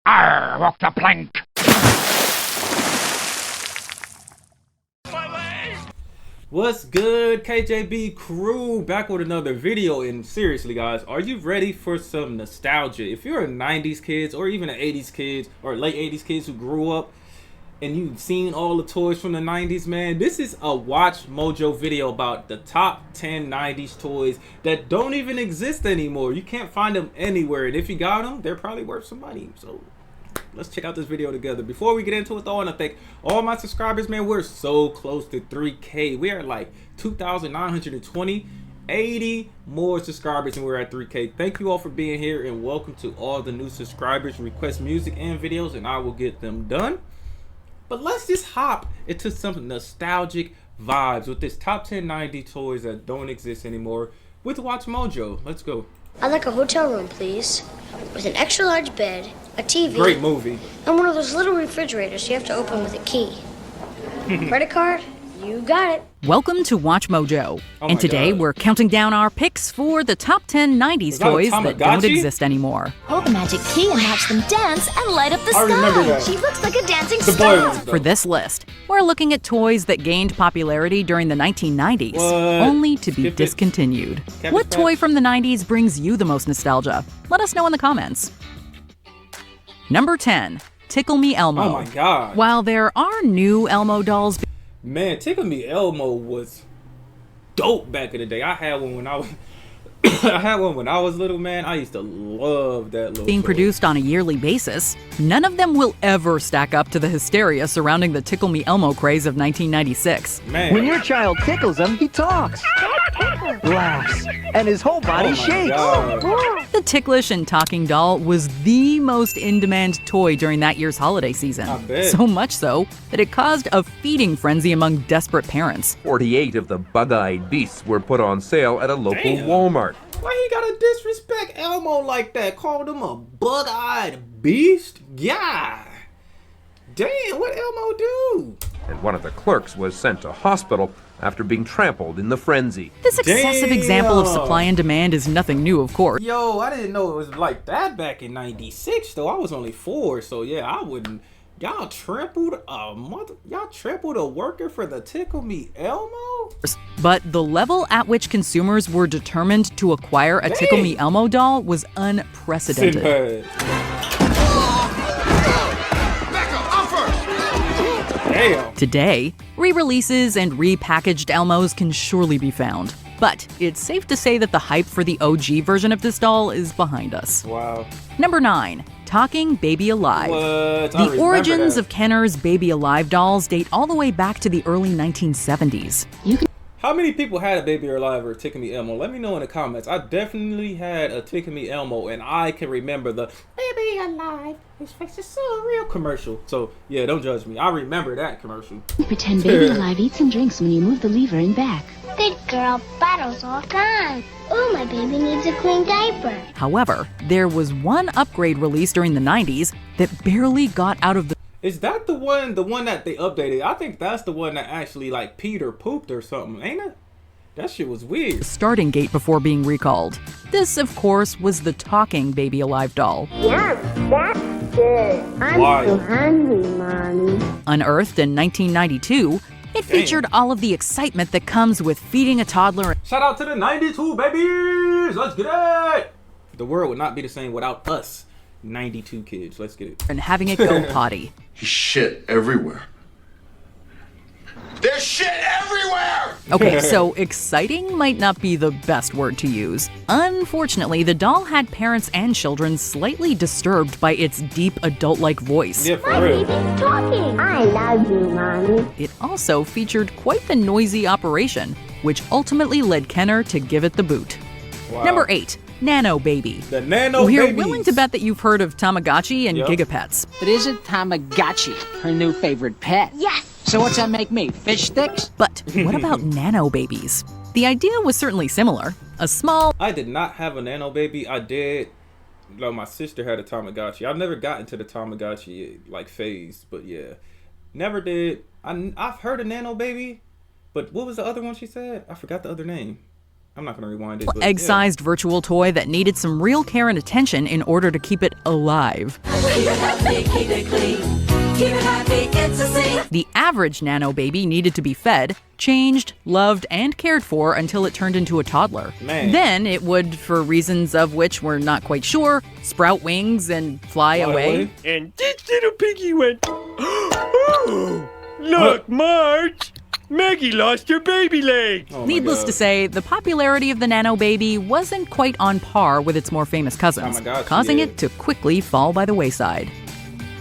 I walk the plank. What's good, KJB crew? Back with another video. And seriously guys, are you ready for some nostalgia? If you're a 90s kids or even an 80s kids or late 80s kids who grew up and you've seen all the toys from the 90s, man, this is a WatchMojo video about the top 10 90s toys that don't even exist anymore. You can't find them anywhere, and if you got them, they're probably worth some money. So let's check out this video together. Before we get into it though, I want to thank all my subscribers, man. We're so close to 3K. We are like 2,920, 80 more subscribers, and we're at 3K. Thank you all for being here, and welcome to all the new subscribers. Request music and videos and I will get them done. But let's just hop into some nostalgic vibes with this top 10 90 toys that don't exist anymore with WatchMojo. Let's go. I'd like a hotel room, please, with an extra large bed, a TV, great movie, and one of those little refrigerators you have to open with a key. Credit card? You got it. Welcome to WatchMojo, and today we're counting down our picks for the top 10 90s toys that don't exist anymore. Hold the magic key and watch them dance and light up the sky. She looks like a dancing star. For this list, we're looking at toys that gained popularity during the 1990s, only to be discontinued. What toy from the 90s brings you the most nostalgia? Let us know in the comments. Number 10, Tickle Me Elmo. Oh my god. While there are new Elmo dolls, man, Tickle Me Elmo was dope back in the day. I had one when I was little, man. I used to love that little being toy. Produced on a yearly basis, none of them will ever stack up to the hysteria surrounding the Tickle Me Elmo craze of 1996. Man. When your child tickles him, he talks, laughs, and his whole body shakes. The ticklish and talking doll was the most in-demand toy during that year's holiday season. I bet. So much so that it caused a feeding frenzy among desperate parents. 48 of the bug-eyed beasts were put on sale at a local Walmart. Why you gotta disrespect Elmo like that? Called him a bug-eyed beast? Yeah. Damn, what Elmo do? And one of the clerks was sent to hospital after being trampled in the frenzy. This excessive example of supply and demand is nothing new, of course. Yo, I didn't know it was like that back in 96 though. I was only 4, so yeah, I wouldn't. Y'all trampled a worker for the Tickle Me Elmo? But the level at which consumers were determined to acquire a Tickle Me Elmo doll was unprecedented. Damn. Today, re-releases and repackaged Elmos can surely be found. But it's safe to say that the hype for the OG version of this doll is behind us. Wow. Number 9. Talking Baby Alive. What? The origins of Kenner's Baby Alive dolls date all the way back to the early 1970s. How many people had a Baby Alive or a Tickle Me Elmo? Let me know in the comments. I definitely had a Tickle Me Elmo, and I can remember the Baby Alive, his face is so real commercial. So yeah, don't judge me. I remember that commercial. Pretend Baby Alive eats and drinks when you move the lever and back. Good girl, bottle's all gone. Oh, my baby needs a clean diaper. However, there was one upgrade released during the 90s that barely got out of the... Is that the one that they updated? I think that's the one that actually like peed or pooped or something, ain't it? That shit was weird. Starting gate before being recalled. This, of course, was the talking Baby Alive doll. Yes, that's good. I'm so hungry, Mommy. Unearthed in 1992, it featured all of the excitement that comes with feeding a toddler. Shout out to the 92 babies! Let's get it! The world would not be the same without us 92 kids. Let's get it. And having it go potty. He's shit everywhere. There's shit everywhere! Okay, so exciting might not be the best word to use. Unfortunately, the doll had parents and children slightly disturbed by its deep adult-like voice. Yeah, for real. Baby's talking. I love you, Mommy. It also featured quite the noisy operation, which ultimately led Kenner to give it the boot. Wow. Number 8. Nano Baby. The Nano We're Babies. willing to bet that you've heard of Tamagotchi and Gigapets. But isn't Tamagotchi her new favorite pet? Yes. So what's that make me, fish sticks? But what about Nano Babies? The idea was certainly similar. A small... I did not have a Nano Baby. I did. No, my sister had a Tamagotchi. I've never gotten to the Tamagotchi like phase, but yeah. Never did. I've heard of Nano Baby, but what was the other one she said? I forgot the other name. I'm not gonna rewind it. Egg-sized virtual toy that needed some real care and attention in order to keep it alive. Keep it happy, keep it clean. Keep it happy, it's a scene. The average Nano Baby needed to be fed, changed, loved, and cared for until it turned into a toddler. Man. Then it would, for reasons of which we're not quite sure, sprout wings and fly away. And this little piggy went, oh, look, Marge! Maggie lost her baby leg! Oh Needless to say, the popularity of the Nano Baby wasn't quite on par with its more famous cousins, causing it to quickly fall by the wayside.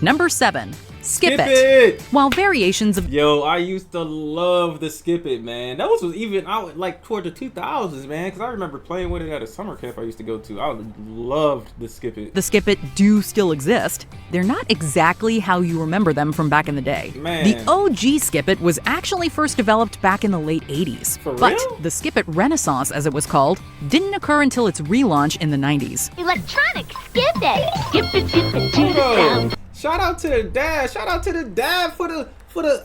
Number 7. Skip It! While variations of... Yo, I used to love the Skip It, man. That was even out like toward the 2000s, man, because I remember playing with it at a summer camp I used to go to. I loved the Skip It. The Skip It do still exist. They're not exactly how you remember them from back in the day. Man. The OG Skip It was actually first developed back in the late 80s. For but real? the Skip It Renaissance, as it was called, didn't occur until its relaunch in the 90s. Electronic skip it. Skip it to the sound. Shout out to the dad. Shout out to the dad for the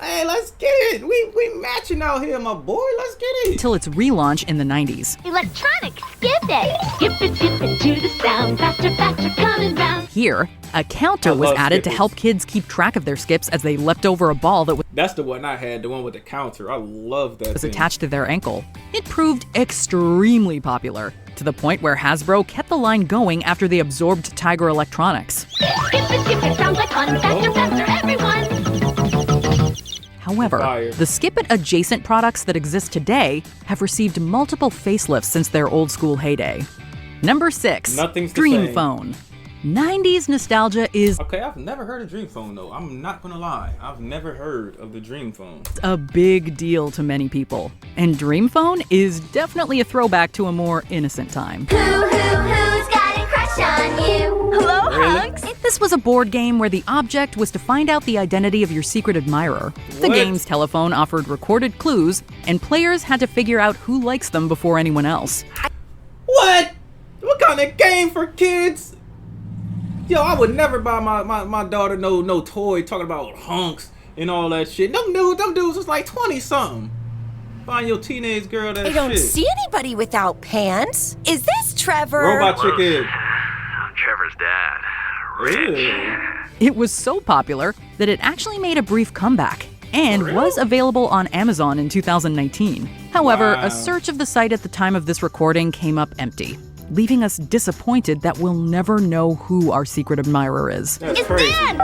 hey, let's get it. We matching out here, my boy. Let's get it. Until its relaunch in the 90s. Electronic skip it. Skip it to the sound. Faster, faster, coming round. Here, a counter was added to help kids keep track of their skips as they leapt over a ball that That's the one I had, the one with the counter. I love that was thing. attached to their ankle. It proved extremely popular, to the point where Hasbro kept the line going after they absorbed Tiger Electronics. Skip it, sounds like fun. Faster, faster, everyone. However, the Skip It adjacent products that exist today have received multiple facelifts since their old school heyday. Number 6. Nothing's the Dream same. Phone. 90s nostalgia is Okay, I've never heard of Dream Phone though. I'm not gonna lie. I've never heard of the Dream Phone. a big deal to many people, and Dream Phone is definitely a throwback to a more innocent time. Who's got a crush on you? Hello, Hugs. This was a board game where the object was to find out the identity of your secret admirer. The What? game's telephone offered recorded clues, and players had to figure out who likes them before anyone else. What? What kind of game for kids? Yo, I would never buy my daughter no toy talking about hunks and all that shit. Them dudes was like 20 something. Find your teenage girl that I don't shit. see anybody without pants. Is this Trevor? Robot chicken. I'm Trevor's dad. It was so popular that it actually made a brief comeback and was available on Amazon in 2019. However, Wow. a search of the site at the time of this recording came up empty, leaving us disappointed that we'll never know who our secret admirer is. That's crazy. Dan,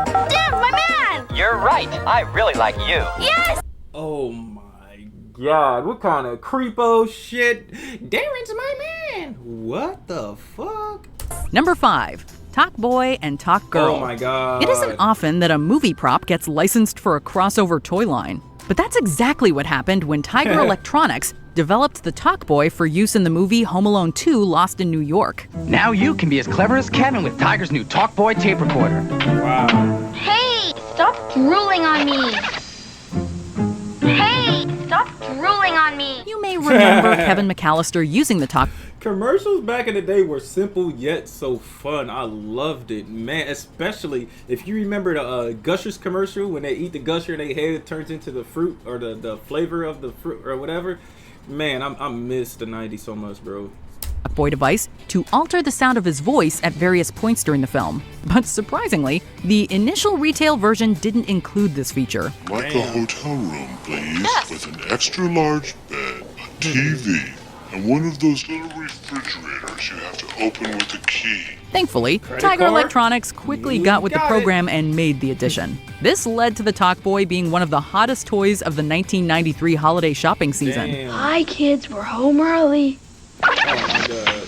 my man. You're right. I really like you. Yes. Oh my god, what kind of creepo shit? Darren's my man. What the fuck? Number 5. Talk Boy and Talk Girl. Oh my god. It isn't often that a movie prop gets licensed for a crossover toy line, but that's exactly what happened when Tiger Electronics developed the Talk Boy for use in the movie Home Alone 2: Lost in New York. Now you can be as clever as Kevin with Tiger's new Talk Boy tape recorder. Wow. Hey, stop drooling on me. Hey, stop drooling on me. You may remember Kevin McAllister using the Talk Commercials back in the day were simple yet so fun. I loved it, man. Especially if you remember the Gushers commercial when they eat the Gusher and their head turns into the fruit or the flavor of the fruit or whatever. Man, I miss the 90s so much, bro. Boy device to alter the sound of his voice at various points during the film. But surprisingly, the initial retail version didn't include this feature. Like a hotel room, please, with an extra large bed, a TV, and one of those little refrigerators you have to open with a key. Thankfully, Credit Tiger card? Electronics quickly got with the program and made the addition. This led to the Talk Boy being one of the hottest toys of the 1993 holiday shopping season. Damn. Hi, kids. We're home early. Oh my god.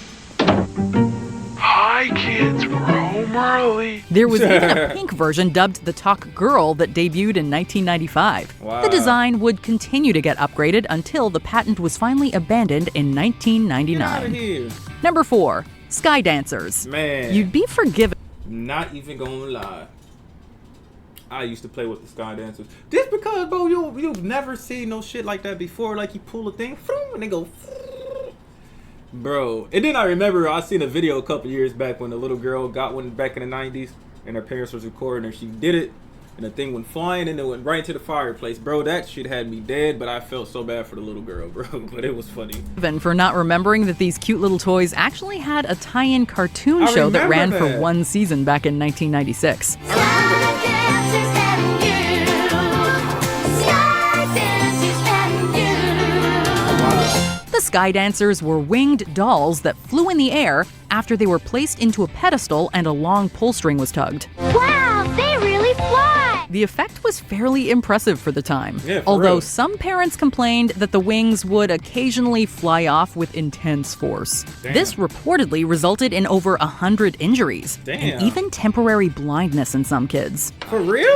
Hi, kids, we're home early. There was even a pink version dubbed the Talk Girl that debuted in 1995. Wow. The design would continue to get upgraded until the patent was finally abandoned in Get out of 1999. here. Number 4. Sky Dancers. Man. You'd be forgiven. Not even gonna lie. I used to play with the Sky Dancers. Just because, bro, you've never seen no shit like that before. Like you pull a thing, and they go, bro. And then I remember I seen a video a couple years back when the little girl got one back in the 90s, and her parents was recording her. She did it. and the thing went flying and it went right into the fireplace. Bro, that shit had me dead, but I felt so bad for the little girl, bro. But it was funny. Even for not remembering that these cute little toys actually had a tie-in cartoon show that ran for one season back in 1996. The Sky Dancers were winged dolls that flew in the air after they were placed into a pedestal and a long pull string was tugged. Wow, they really fly! The effect was fairly impressive for the time, yeah, although real. some parents complained that the wings would occasionally fly off with intense force. Damn. This reportedly resulted in over 100 injuries, and even temporary blindness in some kids. For real?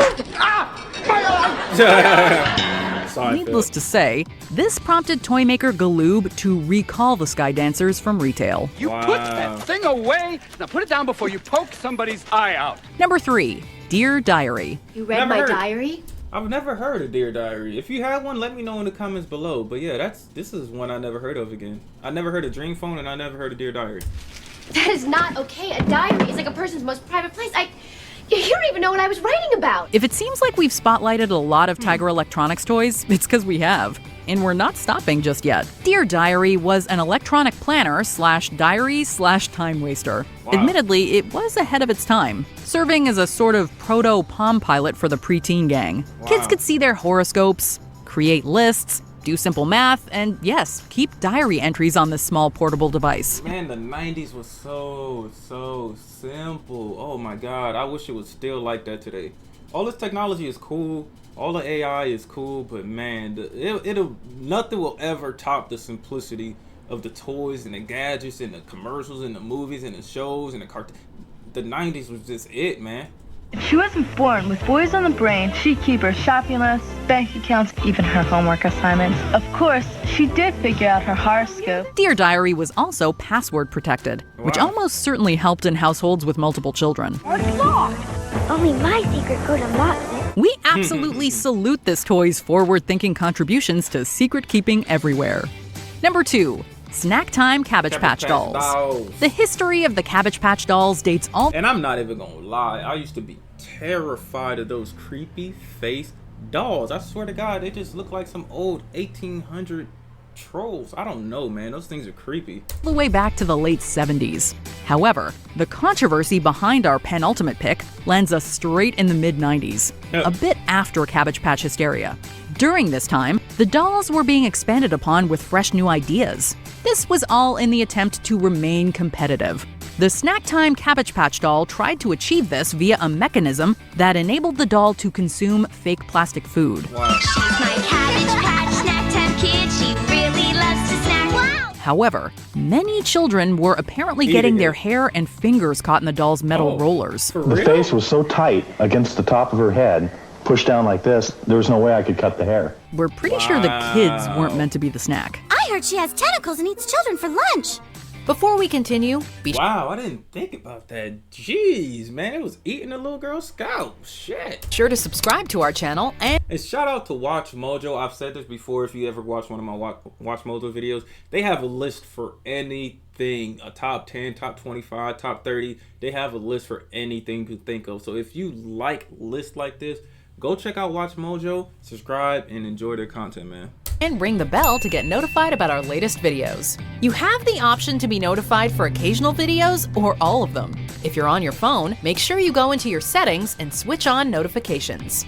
Sorry, Needless to say, this prompted toy maker Galoob to recall the Sky Dancers from retail. You put that thing away. Now put it down before you poke somebody's eye out. Number 3, Dear Diary. You read my diary? I've never heard of Dear Diary. If you have one, let me know in the comments below. But yeah, this is one I never heard of again. I never heard of Dream Phone, and I never heard of Dear Diary. That is not okay. A diary is like a person's most private place. You don't even know what I was writing about. If it seems like we've spotlighted a lot of Tiger Electronics toys, it's because we have. And we're not stopping just yet. Dear Diary was an electronic planner / diary / time waster. Wow. Admittedly, it was ahead of its time, serving as a sort of proto-Palm Pilot for the preteen gang. Wow. Kids could see their horoscopes, create lists, do simple math, and yes, keep diary entries on this small portable device. Man, the 90s was so simple. Oh my god, I wish it was still like that today. All this technology is cool, all the AI is cool, but man, nothing will ever top the simplicity of the toys and the gadgets and the commercials and the movies and the shows and the cartoons. The 90s was just it, man. She wasn't born with boys on the brain. She'd keep her shopping lists, bank accounts, even her homework assignments. Of course, she did figure out her horoscope. Dear Diary was also password protected, which almost certainly helped in households with multiple children. It's locked. Only my secret code unlocks it. We absolutely salute this toy's forward-thinking contributions to secret keeping everywhere. Number 2. Snack Time Cabbage Patch Dolls. The history of the Cabbage Patch Dolls dates all... And I'm not even gonna lie, I used to be terrified of those creepy face dolls. I swear to God, they just look like some old 1800 trolls. I don't know, man. Those things are creepy. The way back to the late 70s. However, the controversy behind our penultimate pick lands us straight in the mid-90s, a bit after Cabbage Patch hysteria. During this time, the dolls were being expanded upon with fresh new ideas. This was all in the attempt to remain competitive. The Snack Time Cabbage Patch doll tried to achieve this via a mechanism that enabled the doll to consume fake plastic food. Wow. She's my Cabbage Patch Snack Time kid. She really loves to snack. Wow! However, many children were apparently getting their hair and fingers caught in the doll's metal rollers. The face was so tight against the top of her head, pushed down like this, there was no way I could cut the hair. We're pretty sure the kids weren't meant to be the snack. I heard she has tentacles and eats children for lunch. Before we continue, wow, I didn't think about that. Jeez, man, it was eating a little girl's scalp. Shit. Sure to subscribe to our channel and shout out to WatchMojo. I've said this before. If you ever watch one of my WatchMojo videos, they have a list for anything. A top 10, top 25, top 30. They have a list for anything you could think of. So if you like lists like this, go check out WatchMojo, subscribe, and enjoy their content, man. And ring the bell to get notified about our latest videos. You have the option to be notified for occasional videos or all of them. If you're on your phone, make sure you go into your settings and switch on notifications.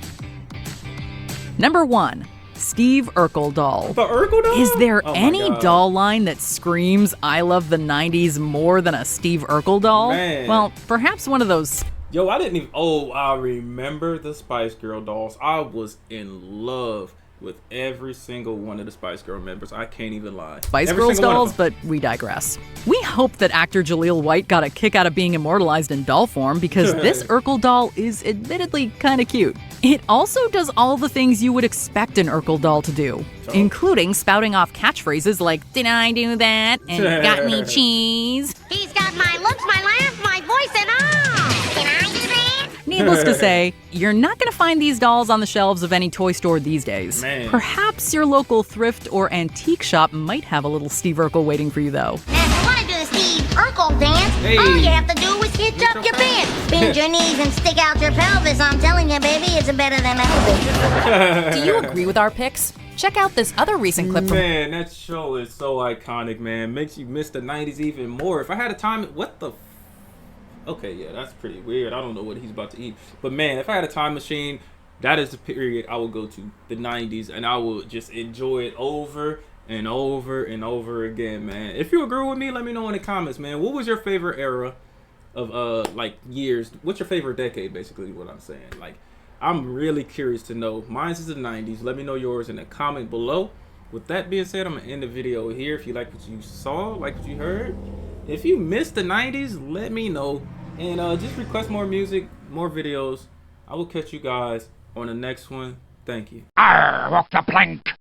Number 1. Steve Urkel doll. The Urkel doll? Is there any doll line that screams I love the 90s more than a Steve Urkel doll? Man. Well, perhaps one of those... Yo, I didn't even... Oh, I remember the Spice Girl dolls. I was in love with every single one of the Spice Girl members. I can't even lie. Spice Girls dolls, but we digress. We hope that actor Jaleel White got a kick out of being immortalized in doll form because this Urkel doll is admittedly kind of cute. It also does all the things you would expect an Urkel doll to do, including spouting off catchphrases like, did I do that? And got any cheese? He's got my looks, my laugh, my voice, and all. Can I do that? Needless to say, you're not going to find these dolls on the shelves of any toy store these days. Man. Perhaps your local thrift or antique shop might have a little Steve Urkel waiting for you, though. Now, if you want to do the Steve Urkel dance, all you have to do is You drop your pants, bend your knees, and stick out your pelvis. I'm telling you, baby, it's better than Elvis. Do you agree with our picks? Check out this other recent clip from... Man, that show is so iconic, man. Makes you miss the 90s even more. If I had a time... What the... Okay, yeah, that's pretty weird. I don't know what he's about to eat. But man, if I had a time machine, that is the period I would go to, the 90s, and I would just enjoy it over and over and over again, man. If you agree with me, let me know in the comments, man. What was your favorite era of like years? What's your favorite decade, basically, what I'm saying? Like, I'm really curious to know. Mine's is the 90s. Let me know yours in the comment below. With that being said, I'm gonna end the video here. If you like what you saw, like what you heard, if you missed the 90s, let me know. And just request more music, more videos. I will catch you guys on the next one. Thank you. Arr, walk the plank.